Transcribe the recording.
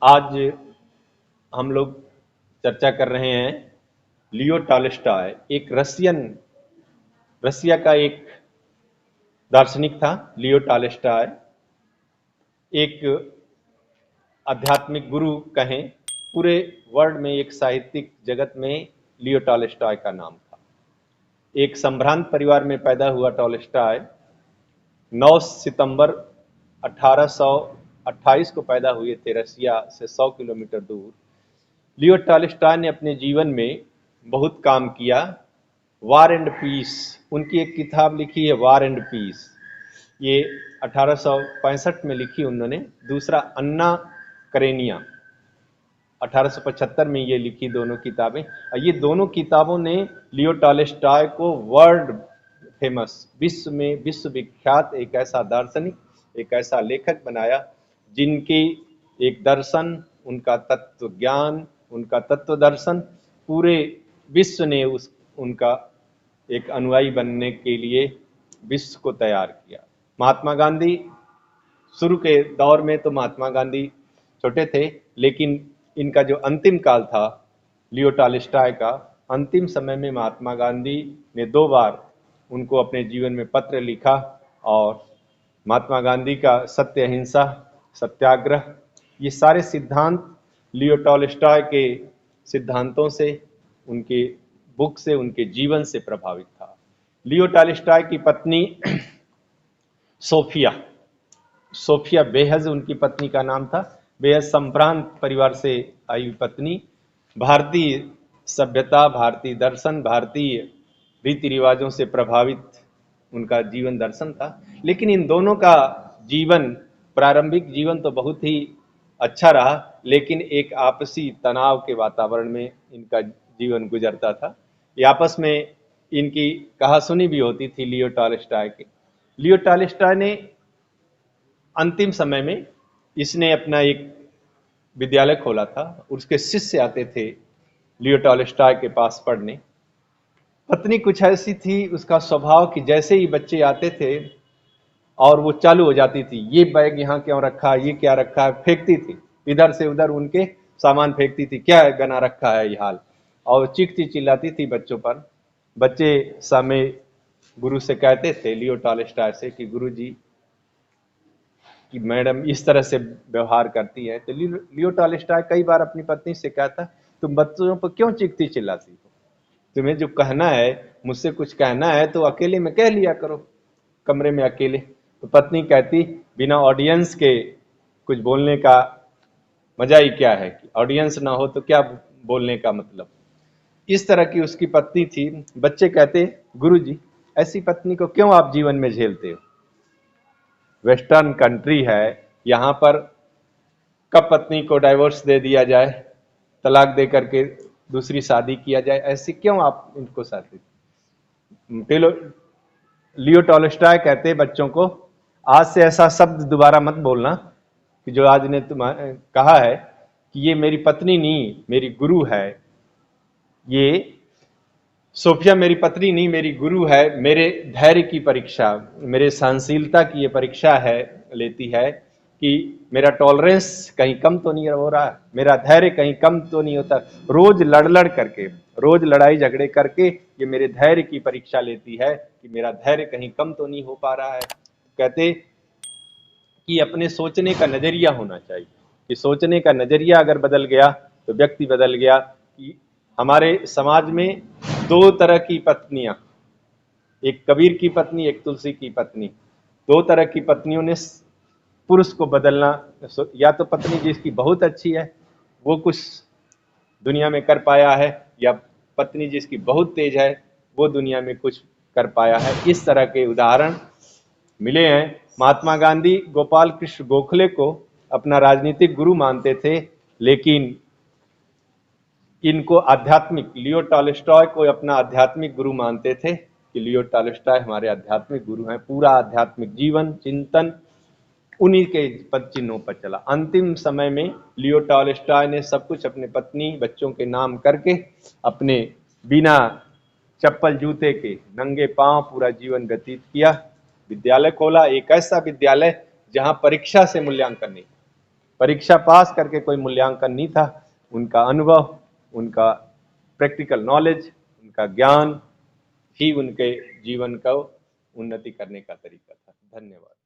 आज हम लोग चर्चा कर रहे हैं लियो टॉल्स्टॉय। एक रसिया का एक दार्शनिक था लियो टॉल्स्टॉय। एक आध्यात्मिक गुरु कहें, पूरे वर्ल्ड में एक साहित्यिक जगत में लियो टॉल्स्टॉय का नाम था। एक संभ्रांत परिवार में पैदा हुआ टॉल्स्टॉय 9 सितंबर 1828 को पैदा हुए थे, रसिया से 100 किलोमीटर दूर। लियो टॉल्स्टॉय ने अपने जीवन में बहुत काम किया। वार एंड पीस, उनकी एक किताब लिखी है वार एंड पीस, ये 1865 में लिखी उन्होंने। दूसरा अन्ना करेनिया, 1875 में ये लिखी दोनों किताबें। ये दोनों किताबों ने लियो टॉल्स्टॉय को वर्ल्ड फेमस, विश्व में विश्वविख्यात एक ऐसा दार्शनिक, एक ऐसा लेखक बनाया जिनकी एक दर्शन, उनका तत्व ज्ञान, उनका तत्व दर्शन पूरे विश्व ने उनका एक अनुयायी बनने के लिए विश्व को तैयार किया। महात्मा गांधी, शुरू के दौर में तो महात्मा गांधी छोटे थे, लेकिन इनका जो अंतिम काल था लियो टॉल्स्टॉय का, अंतिम समय में महात्मा गांधी ने 2 बार उनको अपने जीवन में पत्र लिखा और महात्मा गांधी का सत्य, अहिंसा, सत्याग्रह, ये सारे सिद्धांत लियो टॉल्स्टॉय के सिद्धांतों से, उनके बुक से, उनके जीवन से प्रभावित था। लियो टॉल्स्टॉय की पत्नी सोफिया, सोफिया बेहज उनकी पत्नी का नाम था। बेहद संभ्रांत परिवार से आई हुई पत्नी, भारतीय सभ्यता, भारतीय दर्शन, भारतीय रीति रिवाजों से प्रभावित उनका जीवन दर्शन था। लेकिन इन दोनों का जीवन, प्रारंभिक जीवन तो बहुत ही अच्छा रहा, लेकिन एक आपसी तनाव के वातावरण में इनका जीवन गुजरता था। ये आपस में इनकी कहासुनी भी होती थी लियो टॉल्स्टॉय की। लियो टॉल्स्टॉय ने अंतिम समय में इसने अपना एक विद्यालय खोला था, उसके शिष्य आते थे लियो टॉल्स्टॉय के पास पढ़ने। पत्नी कुछ ऐसी थी उसका स्वभाव कि जैसे ही बच्चे आते थे और वो चालू हो जाती थी, ये बैग यहाँ क्यों रखा है, ये क्या रखा है, फेंकती थी इधर से उधर, उनके सामान फेंकती थी, क्या बना रखा है ये हाल, और चीखती चिल्लाती थी बच्चों पर। बच्चे सामने गुरु से कहते थे, लियो टॉल्स्टॉय से, कि गुरु जी कि मैडम इस तरह से व्यवहार करती है। तो लियो टॉल्स्टॉय कई बार अपनी पत्नी से कहता, तुम बच्चों पर क्यों चीखती चिल्लाती हो, तुम्हें जो कहना है, मुझसे कुछ कहना है तो अकेले में कह लिया करो, कमरे में अकेले। तो पत्नी कहती, बिना ऑडियंस के कुछ बोलने का मजा ही क्या है, कि ऑडियंस ना हो तो क्या बोलने का मतलब। इस तरह की उसकी पत्नी थी। बच्चे कहते, गुरु जी ऐसी पत्नी को क्यों आप जीवन में झेलते हो, वेस्टर्न कंट्री है, यहाँ पर कब पत्नी को डाइवोर्स दे दिया जाए, तलाक दे करके दूसरी शादी किया जाए, ऐसी क्यों आप इनको शादी। लियो टॉल्स्टॉय कहते बच्चों को, आज से ऐसा शब्द दोबारा मत बोलना कि जो आज ने तुम कहा है कि ये मेरी पत्नी नहीं मेरी गुरु है, ये सोफिया मेरी पत्नी नहीं मेरी गुरु है। मेरे धैर्य की परीक्षा, मेरे सहनशीलता की ये परीक्षा है, लेती है कि मेरा टॉलरेंस कहीं कम तो नहीं हो रहा है, मेरा धैर्य कहीं कम तो नहीं होता। रोज लड़ करके, रोज लड़ाई झगड़े करके ये मेरे धैर्य की परीक्षा लेती है कि मेरा धैर्य कहीं कम तो नहीं हो पा रहा है। कहते कि अपने सोचने का नजरिया होना चाहिए, कि सोचने का नजरिया अगर बदल गया तो व्यक्ति बदल गया। कि हमारे समाज में 2 तरह की पत्नियां, एक कबीर की पत्नी, एक तुलसी की पत्नी, 2 तरह की पत्नियों ने पुरुष को बदलना। या तो पत्नी जिसकी बहुत अच्छी है, वो कुछ दुनिया में कर पाया है, या पत्नी जिसकी बहुत तेज है, वो दुनिया में कुछ कर पाया है। इस तरह के उदाहरण मिले हैं। महात्मा गांधी गोपाल कृष्ण गोखले को अपना राजनीतिक गुरु मानते थे, लेकिन इनको आध्यात्मिक, लियो टॉल्स्टॉय को अपना आध्यात्मिक गुरु मानते थे, कि लियो टॉल्स्टॉय हमारे आध्यात्मिक गुरु हैं। पूरा आध्यात्मिक जीवन चिंतन उन्हीं के पद चिन्हों पर चला। अंतिम समय में लियो टॉल्स्टॉय ने सब कुछ अपने पत्नी बच्चों के नाम करके, अपने बिना चप्पल जूते के नंगे पांव पूरा जीवन व्यतीत किया। विद्यालय खोला, एक ऐसा विद्यालय जहां परीक्षा से मूल्यांकन नहीं, परीक्षा पास करके कोई मूल्यांकन नहीं था, उनका अनुभव, उनका प्रैक्टिकल नॉलेज, उनका ज्ञान ही उनके जीवन को उन्नति करने का तरीका था। धन्यवाद।